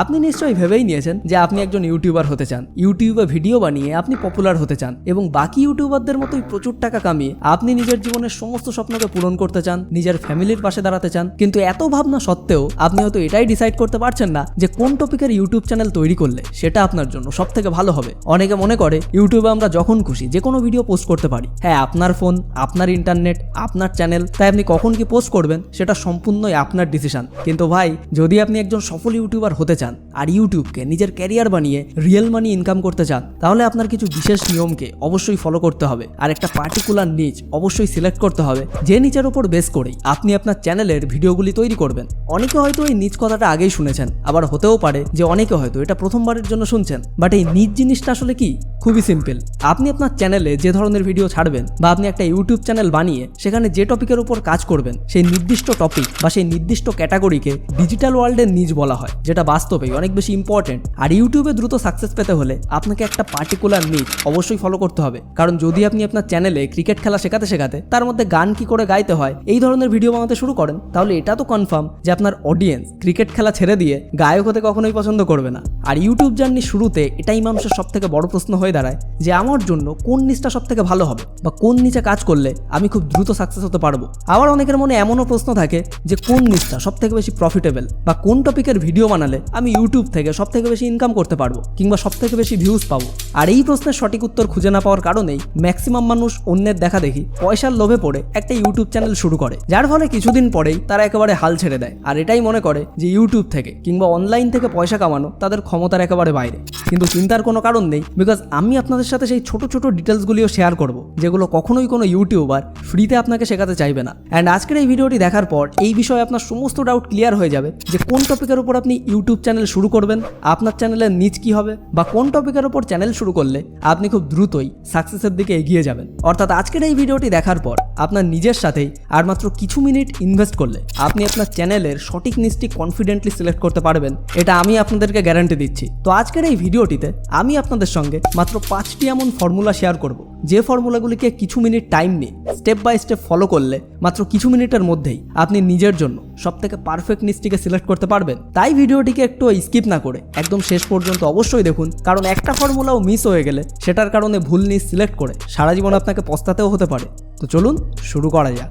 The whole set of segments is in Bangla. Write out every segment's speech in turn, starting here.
আপনি নিশ্চয়ই ভেবেই নিয়েছেন যে আপনি একজন ইউটিউবার হতে চান, ইউটিউবে ভিডিও বানিয়ে আপনি পপুলার হতে চান এবং বাকি ইউটিউবারদের মতোই প্রচুর টাকা কামিয়ে আপনি নিজের জীবনের সমস্ত স্বপ্নকে পূরণ করতে চান, নিজের ফ্যামিলির পাশে দাঁড়াতে চান। কিন্তু এত ভাবনা সত্ত্বেও আপনি হয়তো এটাই ডিসাইড করতে পারছেন না যে কোন টপিকের ইউটিউব চ্যানেল তৈরি করলে সেটা আপনার জন্য সবথেকে ভালো হবে। অনেকে মনে করে ইউটিউবে আমরা যখন খুশি যে কোনো ভিডিও পোস্ট করতে পারি। হ্যাঁ, আপনার ফোন, আপনার ইন্টারনেট, আপনার চ্যানেল, তাই আপনি কখন কি পোস্ট করবেন সেটা সম্পূর্ণই আপনার ডিসিশন। কিন্তু ভাই, যদি আপনি একজন সফল ইউটিউবার হতে চান আর ইউটিউবকে নিজের ক্যারিয়ার বানিয়ে রিয়েল মানি ইনকাম করতে চান, তাহলে আপনার কিছু বিশেষ নিয়মকে অবশ্যই ফলো করতে হবে আর একটা পার্টিকুলার নিচ অবশ্যই সিলেক্ট করতে হবে, যে নিচের উপর বেস করেই আপনি আপনার চ্যানেলের ভিডিওগুলি তৈরি করবেন। অনেকে হয়তো এই নিচ কথাটা আগেই শুনেছেন, আবার হতেও পারে যে অনেকে হয়তো এটা প্রথমবারের জন্য শুনছেন। বাট এই নিচ জিনিসটা আসলে কি? খুবই সিম্পল। আপনি আপনার চ্যানেলে যে ধরনের ভিডিও ছাড়বেন বা আপনি একটা ইউটিউব চ্যানেল বানিয়ে সেখানে যে টপিকের উপর কাজ করবেন, সেই নির্দিষ্ট টপিক বা সেই নির্দিষ্ট ক্যাটাগরিকে ডিজিটাল ওয়ার্ল্ডের নিচ বলা হয়, যেটা বাস্তবেই অনেক বেশি ইম্পর্টেন্ট। আর ইউটিউবে দ্রুত সাকসেস পেতে হলে আপনাকে একটা পার্টিকুলার নিচ অবশ্যই ফলো করতে হবে। কারণ যদি আপনি আপনার চ্যানেলে ক্রিকেট খেলা শেখাতে শেখাতে তার মধ্যে গান কি করে গাইতে হয় এই ধরনের ভিডিও বানাতে শুরু করেন, তাহলে এটা তো কনফার্ম যে আপনার অডিয়েন্স ক্রিকেট খেলা ছেড়ে দিয়ে গায়ক হতে কখনোই পছন্দ করবে না। আর ইউটিউব জার্নির শুরুতে এটাই মানুষের সব থেকে বড় প্রশ্ন হয়ে দাঁড়ায় যে আমার জন্য কোন নিচটা সব থেকে ভালো হবে বা কোন নিচে কাজ করলে আমি খুব দ্রুত সাকসেস হতে পারবো। আবার অনেকের মনে এমনও প্রশ্ন থাকে যে কোন নিচটা সব থেকে বেশি প্রফিটেবল বা কোন টপিকের ভিডিও বানালে আমি ইউটিউব থেকে সব থেকে বেশি ইনকাম করতে পারবো কিংবা সব থেকে বেশি ভিউজ পাবো। আর এই প্রশ্নের সঠিক উত্তর খুঁজে না পাওয়ার কারণেই ম্যাক্সিমাম মানুষ অন্যের দেখা দেখি পয়সার লোভে পড়ে একটা ইউটিউব চ্যানেল শুরু করে, যার ফলে কিছুদিন পরেই তারা একেবারে হাল ছেড়ে দেয় আর এটাই মনে করে যে ইউটিউব থেকে কিংবা অনলাইন থেকে পয়সা কামানো তাদের ক্ষমতার একেবারে বাইরে। কিন্তু চিন্তার কোনো কারণ নেই, বিকজ আমি আপনাদের সাথে সেই ছোট ছোট ডিটেলসগুলিও শেয়ার করব যেগুলো কখনোই কোনো ইউটিউবার ফ্রিতে আপনাকে শেখাতে চাইবে না। অ্যান্ড আজকের এই ভিডিওটি দেখার পর এই বিষয়ে আপনার সমস্ত ডাউট ক্লিয়ার হয়ে যাবে যে কোন টপিকের উপর আপনি ইউটিউব চ্যানেল শুরু করবেন, আপনার চ্যানেলের নিচ কি হবে বা কোন টপিকের উপর চ্যানেল শুরু করলে আপনি খুব দ্রুতই সাকসেসের দিকে এগিয়ে যাবেন। অর্থাৎ আজকের এই ভিডিওটি দেখার পর আপনার নিজের সাথেই আর মাত্র কিছু মিনিট ইনভেস্ট করলে আপনি আপনার চ্যানেলের সঠিক নিচটি কনফিডেন্টলি সিলেক্ট করতে পারবেন, এটা আমি আপনাদেরকে গ্যারান্টি দিচ্ছি। তো আজকের এই ভিডিওটিতে আমি আপনাদের সঙ্গে মাত্র 5টি এমন ফর্মুলা শেয়ার করব যে ফর্মুলাগুলিকে কিছু মিনিট টাইম নিয়ে স্টেপ বাই স্টেপ ফলো করলে মাত্র কিছু মিনিটের মধ্যেই আপনি নিজের জন্য সবথেকে পারফেক্ট নিচটিকে সিলেক্ট করতে পারবেন। তাই ভিডিওটিকে একটু স্কিপ না করে একদম শেষ পর্যন্ত অবশ্যই দেখুন, কারণ একটা ফর্মুলাও মিস হয়ে গেলে সেটার কারণে ভুল নিচ সিলেক্ট করে সারা জীবন আপনাকে পস্তাতেও হতে পারে। তো চলুন শুরু করা যাক।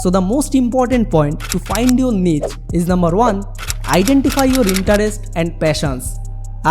So the most important point to find your niche is number 1, identify your interest and passions.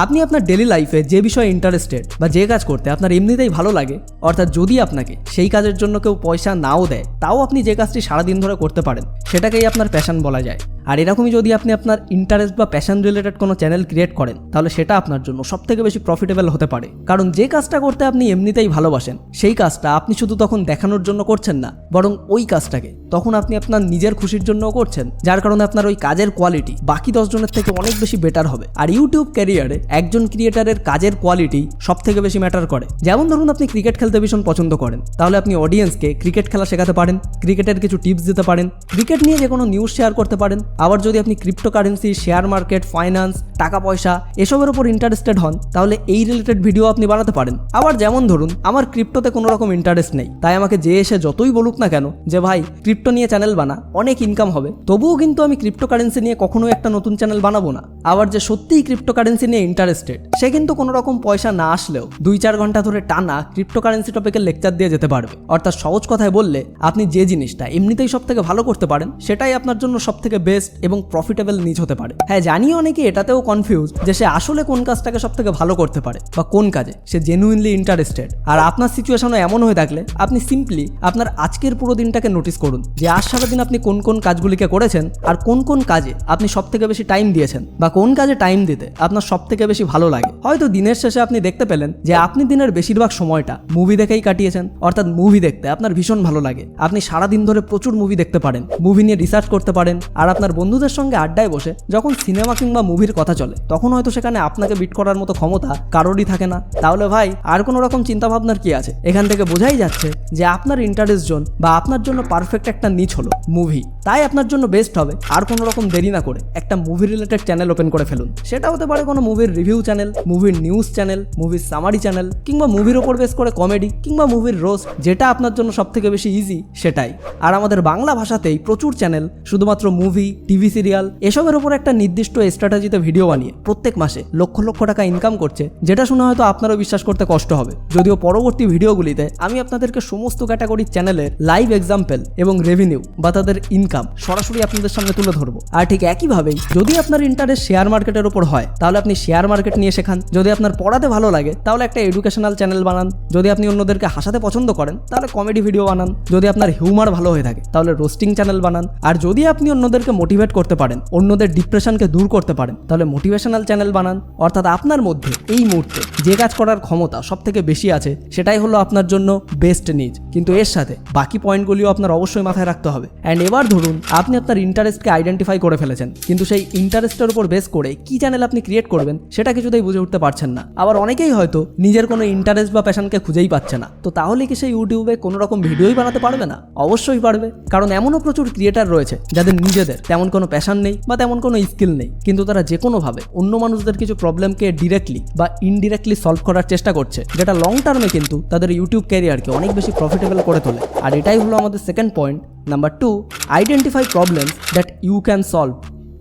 আপনি আপনার ডেলি লাইফে যে বিষয়ে ইন্টারেস্টেড বা যে কাজ করতে আপনার এমনিতেই ভালো লাগে, অর্থাৎ যদি আপনাকে সেই কাজের জন্য কেউ পয়সা নাও দেয় তাও আপনি যে কাজটি সারাদিন ধরে করতে পারেন সেটাকেই আপনার প্যাশন বলা যায়। আর এরকমই যদি আপনি আপনার ইন্টারেস্ট বা প্যাশন রিলেটেড কোনো চ্যানেল ক্রিয়েট করেন তাহলে সেটা আপনার জন্য সব থেকে বেশি প্রফিটেবল হতে পারে। কারণ যে কাজটা করতে আপনি এমনিতেই ভালোবাসেন সেই কাজটা আপনি শুধু তখন দেখানোর জন্য করছেন না, বরং ওই কাজটাকে তখন আপনি আপনার নিজের খুশির জন্যও করছেন, যার কারণে আপনার ওই কাজের কোয়ালিটি বাকি 10 জনের থেকে অনেক বেশি বেটার হবে। আর ইউটিউব ক্যারিয়ারে একজন ক্রিয়েটারের কাজের কোয়ালিটি সব থেকে বেশি ম্যাটার করে। যেমন ধরুন আপনি ক্রিকেট খেলতে ভীষণ পছন্দ করেন, তাহলে আপনি অডিয়েন্সকে ক্রিকেট খেলা শেখাতে পারেন, ক্রিকেটের কিছু টিপস দিতে পারেন, ক্রিকেট নিয়ে যে কোনো নিউজ শেয়ার করতে পারেন। আবার যদি আপনি ক্রিপ্টোকারেন্সি, শেয়ার মার্কেট, ফাইন্যান্স, টাকা পয়সা এসবের উপর ইন্টারেস্টেড হন তাহলে এই রিলেটেড ভিডিও আপনি বানাতে পারেন। আবার যেমন ধরুন আমার ক্রিপ্টোতে কোনো রকম ইন্টারেস্ট নেই, তাই আমাকে যে এসে যতই বলুক না কেন যে ভাই ক্রিপ্টো নিয়ে চ্যানেল বানা, অনেক ইনকাম হবে, তবুও কিন্তু আমি ক্রিপ্টোকারেন্সি নিয়ে কখনোই একটা নতুন চ্যানেল বানাবো না। আবার যে সত্যিই ক্রিপ্টোকারেন্সি নিয়ে ইন্টারেস্টেড সে কিন্তু কোনো রকম পয়সা না আসলেও 2-4 ঘন্টা ধরে টানা ক্রিপ্টোকারেন্সি টপিকের লেকচার দিয়ে যেতে পারবে। অর্থাৎ সহজ কথায় বললে আপনি যে জিনিসটা এমনিতেই সব থেকে ভালো করতে পারেন সেটাই আপনার জন্য সব থেকে বেস্ট এবং প্রফিটেবল নিচ হতে পারে। হ্যাঁ, জানি অনেকে এটাতেও কনফিউজ যে সে আসলে কোন কাজটাকে সব থেকে ভালো করতে পারে বা কোন কাজে সে জেনুইনলি ইন্টারেস্টেড। আর আপনার সিচুয়েশনও এমন হয়ে থাকলে আপনি সিম্পলি আপনার আজকের পুরো দিনটাকে নোটিস করুন যে আজ সারাদিন আপনি কোন কোন কাজগুলিকে করেছেন আর কোন কোন কাজে আপনি সব থেকে বেশি টাইম দিয়েছেন বা কোন কাজে টাইম দিতে আপনার সব থেকে বেশি ভালো লাগে। হয়তো দিনের শেষে আপনি দেখতে পেলেন যে আপনি দিনের বেশিরভাগ সময়টা মুভি দেখেই কাটিয়েছেন, অর্থাৎ মুভি দেখতে আপনার ভীষণ ভালো লাগে। আপনি সারাদিন ধরে প্রচুর মুভি দেখতে পারেন, মুভি নিয়ে রিসার্চ করতে পারেন, আর আপনার বন্ধুদের সঙ্গে আড্ডায় বসে যখন সিনেমা কিংবা মুভির কথা চলে তখন হয়তো সেখানে আপনাকে বিট করার মতো ক্ষমতা কারোরই থাকে না। তাহলে ভাই আর কোনো রকম চিন্তা ভাবনার কি আছে? এখান থেকে বোঝাই যাচ্ছে যে আপনার ইন্টারেস্ট জোন বা আপনার জন্য পারফেক্ট একটা নিচ হলো মুভি। তাই আপনার জন্য বেস্ট হবে আর কোনো রকম দেরি না করে একটা মুভি রিলেটেড চ্যানেল ওপেন করে ফেলুন। সেটা হতে পারে কোনো মুভির রিভিউ চ্যানেল, মুভির নিউজ চ্যানেল, মুভির সামারি চ্যানেল, কিংবা মুভির ওপর বেস করে কমেডি কিংবা মুভির রোস্ট, যেটা আপনার জন্য সব থেকে বেশি ইজি সেটাই। আর আমাদের বাংলা ভাষাতেই প্রচুর চ্যানেল শুধুমাত্র মুভি, টিভি সিরিয়াল এসবের উপর একটা নির্দিষ্ট স্ট্র্যাটেজিতে ভিডিও বানিয়ে প্রত্যেক মাসে লক্ষ লক্ষ টাকা ইনকাম করছে, যেটা শুনে হয়তো আপনারও বিশ্বাস করতে কষ্ট হবে। যদিও পরবর্তী ভিডিওগুলিতে আমি আপনাদেরকে সমস্ত ক্যাটাগরির চ্যানেলের লাইভ এক্সাম্পল এবং রেভিনিউ বা তাদের ইনকাম সরাসরি আপনাদের সামনে তুলে ধরবো। আর ঠিক একইভাবেই যদি আপনার ইন্টারেস্ট শেয়ার মার্কেটের উপর হয় তাহলে আপনি শেয়ার মার্কেট নিয়ে শেখান। যদি আপনার পড়াতে ভালো লাগে তাহলে একটা এডুকেশনাল চ্যানেল বানান। যদি আপনি অন্যদেরকে হাসাতে পছন্দ করেন তাহলে কমেডি ভিডিও বানান। যদি আপনার হিউমার ভালো হয়ে থাকে তাহলে রোস্টিং চ্যানেল বানান। আর যদি আপনি অন্যদেরকে মোটিভেট করতে পারেন, অন্যদের ডিপ্রেশনকে দূর করতে পারেন, তাহলে মোটিভেশনাল চ্যানেল বানান। অর্থাৎ আপনার মধ্যে এই মুহূর্তে যে কাজ করার ক্ষমতা সব থেকে বেশি আছে সেটাই হলো আপনার জন্য বেস্ট নিজ। কিন্তু এর সাথে বাকি পয়েন্টগুলিও আপনার অবশ্যই মাথায় রাখতে হবে। অ্যান্ড এবার ধরুন আপনি আপনার ইন্টারেস্টকে আইডেন্টিফাই করে ফেলেছেন, কিন্তু সেই ইন্টারেস্টের উপর বেস করে কি চ্যানেল আপনি ক্রিয়েট করবেন সেটা কিছুতেই বুঝে উঠতে পারছেন না। আবার অনেকেই হয়তো নিজের কোনো ইন্টারেস্ট বা প্যাশনকে খুঁজেই পাচ্ছে না। তো তাহলে কি সেই ইউটিউবে কোনো রকম ভিডিওই বানাতে পারবে না? অবশ্যই পারবে, কারণ এমনও প্রচুর ক্রিয়েটার রয়েছে যাদের নিজেদের তেমন কোনো প্যাশন নেই বা তেমন কোনো স্কিল নেই, কিন্তু তারা যে কোনোভাবে অন্য মানুষদের কিছু প্রবলেমকে ডিরেক্টলি বা ইনডিরেক্টলি সলভ করার চেষ্টা করছে, যেটা লং টার্মে কিন্তু তাদের ইউটিউব ক্যারিয়ারকে অনেক বেশি প্রফিটেবল করে তোলে। আর এটাই হলো আমাদের second point, number 2, identify problems that you can solve.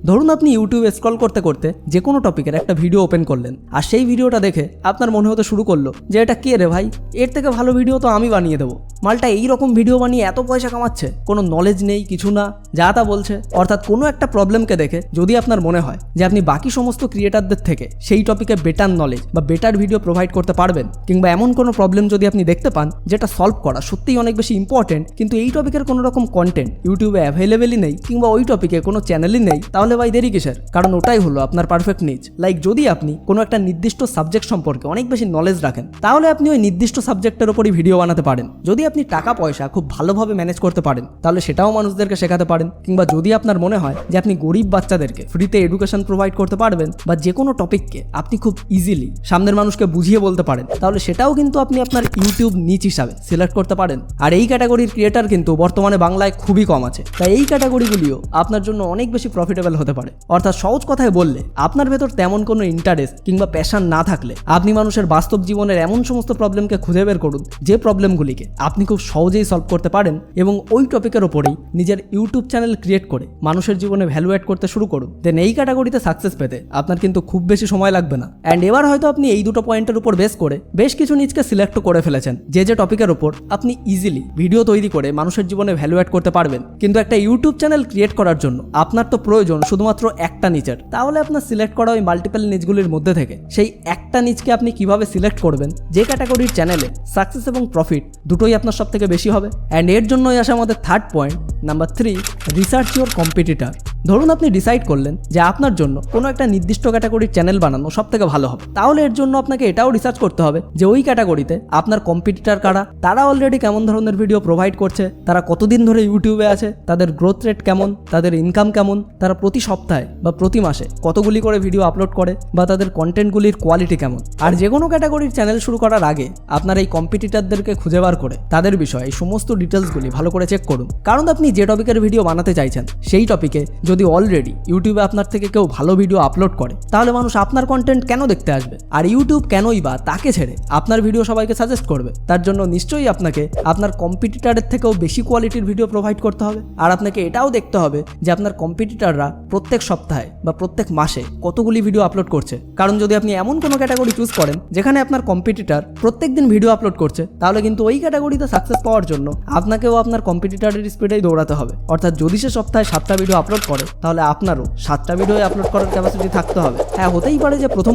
ধরুন আপনি ইউটিউবে স্ক্রল করতে করতে যে কোনো টপিকের একটা ভিডিও ওপেন করলেন, আর সেই ভিডিওটা দেখে আপনার মনে হতে শুরু করলো যে এটা কে রে ভাই, এর থেকে ভালো ভিডিও তো আমি বানিয়ে দেবো। মালটা এই রকম ভিডিও বানিয়ে এত পয়সা কামাচ্ছে, কোনো নলেজ নেই, কিছু না, যা তা বলছে। অর্থাৎ কোনো একটা প্রবলেমকে দেখে যদি আপনার মনে হয় যে আপনি বাকি সমস্ত ক্রিয়েটারদের থেকে সেই টপিকে বেটার নলেজ বা বেটার ভিডিও প্রোভাইড করতে পারবেন, কিংবা এমন কোনো প্রবলেম যদি আপনি দেখতে পান যেটা সলভ করা সত্যিই অনেক বেশি ইম্পর্টেন্ট, কিন্তু এই টপিকের কোনো রকম কন্টেন্ট ইউটিউবে অ্যাভেলেবেলই নেই কিংবা ওই টপিকে কোনো চ্যানেলই নেই, তাহলে ভাই দেরি কিসের? কারণ ওটাই হলো আপনার পারফেক্ট নিচ। লাইক যদি আপনি কোনো একটা নির্দিষ্ট সাবজেক্ট সম্পর্কে অনেক বেশি নলেজ রাখেন, তাহলে আপনি ওই নির্দিষ্ট সাবজেক্টের উপরই ভিডিও বানাতে পারেন। যদি আপনি টাকা পয়সা খুব ভালোভাবে ম্যানেজ করতে পারেন, তাহলে সেটাও মানুষদেরকে শেখাতে পারেন। কিংবা যদি আপনার মনে হয় যে আপনি গরিব বাচ্চাদেরকে ফ্রিতে এডুকেশন প্রোভাইড করতে পারবেন, বা যে কোনো টপিককে আপনি খুব ইজিলি সামনের মানুষকে বুঝিয়ে বলতে পারেন, তাহলে সেটাও কিন্তু আপনি আপনার ইউটিউব নিচ হিসাবে সিলেক্ট করতে পারেন। আর এই ক্যাটাগরির ক্রিয়েটার কিন্তু বর্তমানে বাংলায় খুবই কম আছে, তাই এই ক্যাটাগরিগুলিও আপনার জন্য অনেক বেশি প্রফিটেবল হতে পারে। অর্থাৎ সহজ কথায় বললে, আপনার ভেতর তেমন কোনো ইন্টারেস্ট কিংবা প্যাশন না থাকলে আপনি মানুষের বাস্তব জীবনের এমন সমস্ত প্রবলেমকে খুঁজে বের করুন যে প্রবলেমগুলিকে আপনি খুব সহজেই সলভ করতে পারেন, এবং ওই টপিকের ওপরেই নিজের ইউটিউব চ্যানেল ক্রিয়েট করে মানুষের জীবনে ভ্যালু অ্যাড করতে শুরু করুন। দেন এই ক্যাটাগরিতে সাকসেস পেতে আপনার কিন্তু খুব বেশি সময় লাগবে না। অ্যান্ড এবার হয়তো আপনি এই দুটো পয়েন্টের উপর বেস করে বেশ কিছু নিজকে সিলেক্ট করে ফেলেছেন যে যে টপিকের ওপর আপনি ইজিলি ভিডিও তৈরি করে মানুষের জীবনে ভ্যালু অ্যাড করতে পারবেন। কিন্তু একটা ইউটিউব চ্যানেল ক্রিয়েট করার জন্য আপনার তো প্রয়োজন শুধুমাত্র একটা নিচের। তাহলে আপনার সিলেক্ট করা ওই মাল্টিপল নিচগুলির মধ্যে থেকে সেই একটা নিচকে আপনি কিভাবে সিলেক্ট করবেন যে ক্যাটাগরির চ্যানেলে সাকসেস এবং প্রফিট দুটোই আপনার সব থেকে বেশি হবে। অ্যান্ড এর জন্যই আসে আমাদের third point, number 3, research your competitor. ধরুন আপনি ডিসাইড করলেন যে আপনার জন্য কোনো একটা নির্দিষ্ট ক্যাটাগরির চ্যানেল বানানো সব থেকে ভালো হবে, তাহলে এর জন্য আপনাকে এটাও রিসার্চ করতে হবে যে ওই ক্যাটাগরিতে আপনার কম্পিটিটর কারা, তারা অলরেডি কেমন ধরনের ভিডিও প্রোভাইড করছে, তারা কতদিন ধরে ইউটিউবে আছে, তাদের গ্রোথ রেট কেমন, তাদের ইনকাম কেমন, তারা প্রতি সপ্তাহে বা প্রতি মাসে কতগুলি করে ভিডিও আপলোড করে, বা তাদের কন্টেন্টগুলির কোয়ালিটি কেমন। আর যে কোনো ক্যাটাগরির চ্যানেল শুরু করার আগে আপনার এই কম্পিটিটরদেরকে খুঁজে বার করে তাদের বিষয়ে এই সমস্ত ডিটেলসগুলি ভালো করে চেক করুন। কারণ আপনি যে টপিকের ভিডিও বানাতে চাইছেন সেই টপিকে যদি অলরেডি ইউটিউবে আপনার থেকে কেউ ভালো ভিডিও আপলোড করে, তাহলে মানুষ আপনার কন্টেন্ট কেন দেখতে আসবে? আর ইউটিউব কেনই বা তাকে ছেড়ে আপনার ভিডিও সবাইকে সাজেস্ট করবে? তার জন্য নিশ্চয়ই আপনাকে আপনার কম্পিটিটরের থেকেও বেশি কোয়ালিটির ভিডিও প্রোভাইড করতে হবে। আর আপনাকে এটাও দেখতে হবে যে আপনার কম্পিটিটররা প্রত্যেক সপ্তাহে বা প্রত্যেক মাসে কতগুলি ভিডিও আপলোড করছে। কারণ যদি আপনি এমন কোনো ক্যাটাগরি চুজ করেন যেখানে আপনার কম্পিটিটর প্রত্যেক দিন ভিডিও আপলোড করছে, তাহলে কিন্তু ওই ক্যাটাগরিতে সাকসেস পাওয়ার জন্য আপনাকেও আপনার কম্পিটিটরের স্পিডেই দৌড়াতে হবে। অর্থাৎ যদি সে সপ্তাহে 7টা ভিডিও আপলোড করে, তাহলে আপনারও 7টা ভিডিও আপলোড করার ক্যাপাসিটি থাকতে হবে। হ্যাঁ, হতেই পারে যে প্রথম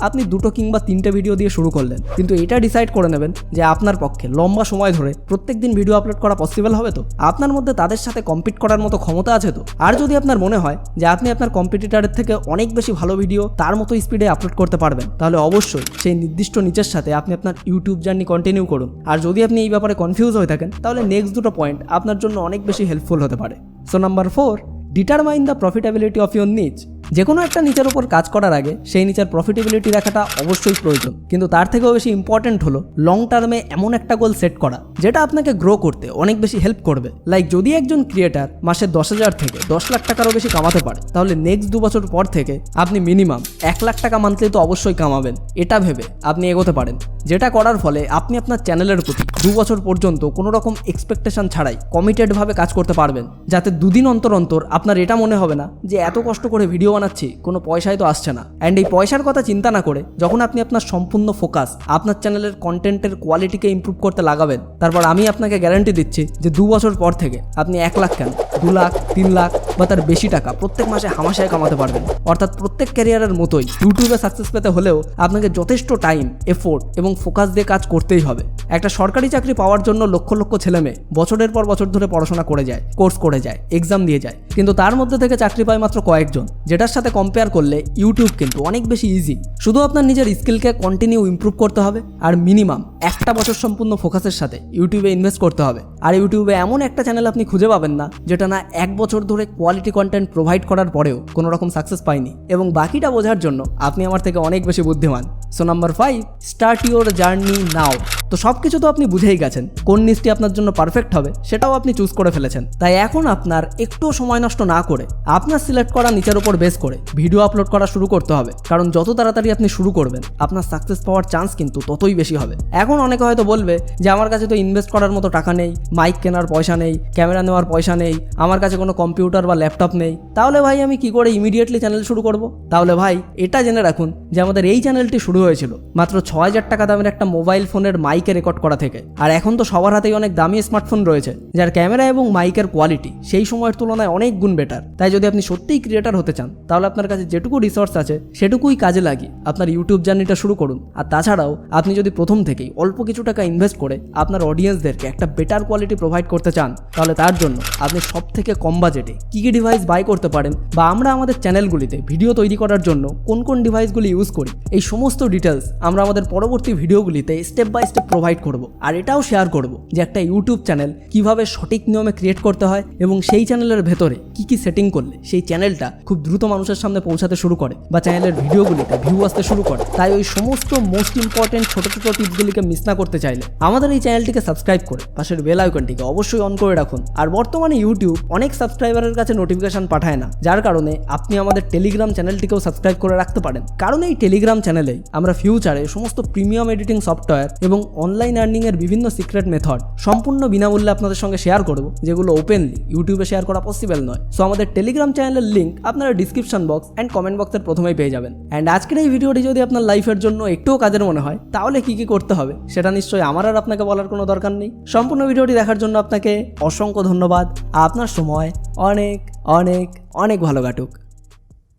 আপনি 2 কিংবা 3টে ভিডিও দিয়ে শুরু করলেন, কিন্তু এটা ডিসাইড করে নেবেন যে আপনার পক্ষে লম্বা সময় ধরে প্রত্যেকদিন ভিডিও আপলোড করা পসিবল হবে তো, আপনার মধ্যে তাদের সাথে কম্পিট করার মতো ক্ষমতা আছে তো। আর যদি আপনার মনে হয় যে আপনি আপনার কম্পিটিটরের থেকে অনেক বেশি ভালো ভিডিও তার মতো স্পিডে আপলোড করতে পারবেন, তাহলে অবশ্যই সেই নির্দিষ্ট নিচের সাথে আপনি আপনার ইউটিউব জার্নি কন্টিনিউ করুন। আর যদি আপনি এই ব্যাপারে কনফিউজ হয়ে থাকেন, তাহলে নেক্সট দুটো পয়েন্ট আপনার জন্য অনেক বেশি হেল্পফুল হতে পারে। So number 4, determine the profitability of your নিচ। যে কোনো একটা নিচের উপর কাজ করার আগে সেই নিচের প্রফিটেবিলিটি রাখাটা অবশ্যই প্রয়োজন, কিন্তু তার থেকেও বেশি ইম্পর্টেন্ট হলো লং টার্মে এমন একটা গোল সেট করা যেটা আপনাকে গ্রো করতে অনেক বেশি হেল্প করবে। লাইক যদি একজন ক্রিয়েটার মাসে 10,000 থেকে 10 লাখ টাকারও বেশি কামাতে পারে, তাহলে নেক্সট 2 বছর পর থেকে আপনি মিনিমাম 1 লাখ টাকা মান্থলি তো অবশ্যই কামাবেন। এটা ভেবে আপনি এগোতে পারেন, যেটা করার ফলে আপনি আপনার চ্যানেলের প্রতি 2 বছর পর্যন্ত কোনো রকম এক্সপেকটেশন ছাড়াই কমিটেডভাবে কাজ করতে পারবেন, যাতে দুদিন অন্তর অন্তর আপনার এটা মনে হবে না যে এত কষ্ট করে ভিডিও বানাচ্ছি কোনো পয়সাই তো আসছে না। অ্যান্ড এই পয়সার কথা চিন্তা না করে যখন আপনি আপনার সম্পূর্ণ ফোকাস আপনার চ্যানেলের কন্টেন্টের কোয়ালিটিকে ইমপ্রুভ করতে লাগাবেন, তারপর আমি আপনাকে গ্যারান্টি দিচ্ছি যে 2 বছর পর থেকে আপনি 1 লাখ কেন 2 লাখ 3 লাখ বা তার বেশি টাকা প্রত্যেক মাসে হামাশায় কামাতে পারবেন। অর্থাৎ প্রত্যেক ক্যারিয়ারের মতোই ইউটিউবে সাকসেস পেতে হলেও আপনাকে যথেষ্ট টাইম, এফোর্ট এবং ফোকাস দিয়ে কাজ করতেই হবে। একটা সরকারি চাকরি পাওয়ার জন্য লক্ষ লক্ষ ছেলেমেয়ে বছরের পর বছর ধরে পড়াশোনা করে যায়, কোর্স করে যায়, এক্সাম দিয়ে যায়, কিন্তু তার মধ্যে থেকে চাকরি পায় মাত্র কয়েকজন, যেটার সাথে কম্পেয়ার করলে ইউটিউব কিন্তু অনেক বেশি ইজি। শুধু আপনার নিজের স্কিলকে কন্টিনিউ ইমপ্রুভ করতে হবে আর মিনিমাম 1টা বছর সম্পূর্ণ ফোকাসের সাথে ইউটিউবে ইনভেস্ট করতে হবে। আর ইউটিউবে এমন একটা চ্যানেল আপনি খুঁজে পাবেন না যেটা না 1 বছর ধরে কোয়ালিটি কন্টেন্ট প্রোভাইড করার পরেও কোনো রকম সাকসেস পায়নি। এবং বাকিটা বোঝার জন্য আপনি আমার থেকে অনেক বেশি বুদ্ধিমান। So number 5, start your journey now. তো সব কিছু তো আপনি বুঝেই গেছেন, কোন নিচটি আপনার জন্য পারফেক্ট হবে সেটাও আপনি চুজ করে ফেলেছেন। তাই এখন আপনার একটুও সময় নষ্ট না করে আপনার সিলেক্ট করা নিচের উপর বেস করে ভিডিও আপলোড করা শুরু করতে হবে। কারণ যত তাড়াতাড়ি আপনি শুরু করবেন আপনার সাকসেস পাওয়ার চান্স কিন্তু ততই বেশি হবে। এখন অনেকে হয়তো বলবে যে আমার কাছে তো ইনভেস্ট করার মতো টাকা নেই, মাইক কেনার পয়সা নেই, ক্যামেরা নেওয়ার পয়সা নেই, আমার কাছে কোনো কম্পিউটার বা ল্যাপটপ নেই, তাহলে ভাই আমি কি করে ইমিডিয়েটলি চ্যানেল শুরু করব? তাহলে ভাই এটা জেনে রাখুন যে আমাদের এই চ্যানেলটি শুরু হয়েছিল মাত্র 6,000 টাকা দামের একটা মোবাইল ফোনের মাইকে রেকর্ড করা থেকে। আর এখন তো সবার হাতেই অনেক দামি স্মার্টফোন রয়েছে যার ক্যামেরা এবং মাইকের কোয়ালিটি সেই সময়ের তুলনায় অনেক গুণ বেটার। তাই যদি আপনি সত্যিই ক্রিয়েটার হতে চান তাহলে আপনার কাছে যেটুকু রিসোর্স আছে সেটুকুই কাজে লাগিয়ে আপনার ইউটিউব জার্নিটা শুরু করুন। আর তাছাড়াও আপনি যদি প্রথম থেকেই অল্প কিছু টাকা ইনভেস্ট করে আপনার অডিয়েন্সদেরকে একটা বেটার কোয়ালিটি প্রোভাইড করতে চান, তাহলে তার জন্য আপনি সব থেকে কম বাজেটে কী কী ডিভাইস বাই করতে পারেন বা আমরা আমাদের চ্যানেলগুলিতে ভিডিও তৈরি করার জন্য কোন কোন ডিভাইসগুলি ইউজ করি, এই সমস্ত ডিটেলস আমরা আমাদের পরবর্তী ভিডিওগুলিতে স্টেপ বাই স্টেপ প্রোভাইড করব। আর এটাও শেয়ার করব যে একটা ইউটিউব চ্যানেল কিভাবে সঠিক নিয়মে ক্রিয়েট করতে হয় এবং সেই চ্যানেলের ভেতরে কি কি সেটিং করলে সেই চ্যানেলটা খুব দ্রুত মানুষের সামনে পৌঁছাতে শুরু করে বা চ্যানেলের ভিডিওগুলিতে ভিউ আসতে শুরু করে। তাই ওই সমস্ত মোস্ট ইম্পর্টেন্ট ছোট ছোট টিপসগুলিকে মিস না করতে চাইলে আমাদের এই চ্যানেলটিকে সাবস্ক্রাইব করে পাশের বেল আইকনটিকে অবশ্যই অন করে রাখুন। আর বর্তমানে ইউটিউব অনেক সাবস্ক্রাইবারের কাছে নোটিফিকেশন পাঠায় না, যার কারণে আপনি আমাদের টেলিগ্রাম চ্যানেলটিকেও সাবস্ক্রাইব করে রাখতে পারেন। কারণ এই টেলিগ্রাম চ্যানেলেই আমরা ফিউচারে সমস্ত প্রিমিয়াম এডিটিং সফটওয়্যার এবং অনলাইন আর্নিং এর বিভিন্ন সিক্রেট মেথড সম্পূর্ণ বিনামূল্যে আপনাদের সঙ্গে শেয়ার করব, যেগুলো ওপেনলি ইউটিউবে শেয়ার করা পসিবল নয়। সো আমাদের টেলিগ্রাম চ্যানেলের লিঙ্ক আপনারা ডিসক্রিপশন বক্স অ্যান্ড কমেন্ট বক্সের প্রথমেই পেয়ে যাবেন। অ্যান্ড আজকের এই ভিডিওটি যদি আপনার লাইফের জন্য একটুও কাজের মনে হয় তাহলে কি কি করতে হবে সেটা নিশ্চয়ই আমার আর আপনাকে বলার কোনো দরকার নেই। সম্পূর্ণ ভিডিওটি দেখার জন্য আপনাকে অসংখ্য ধন্যবাদ। আপনার সময় অনেক অনেক অনেক ভালো কাটুক।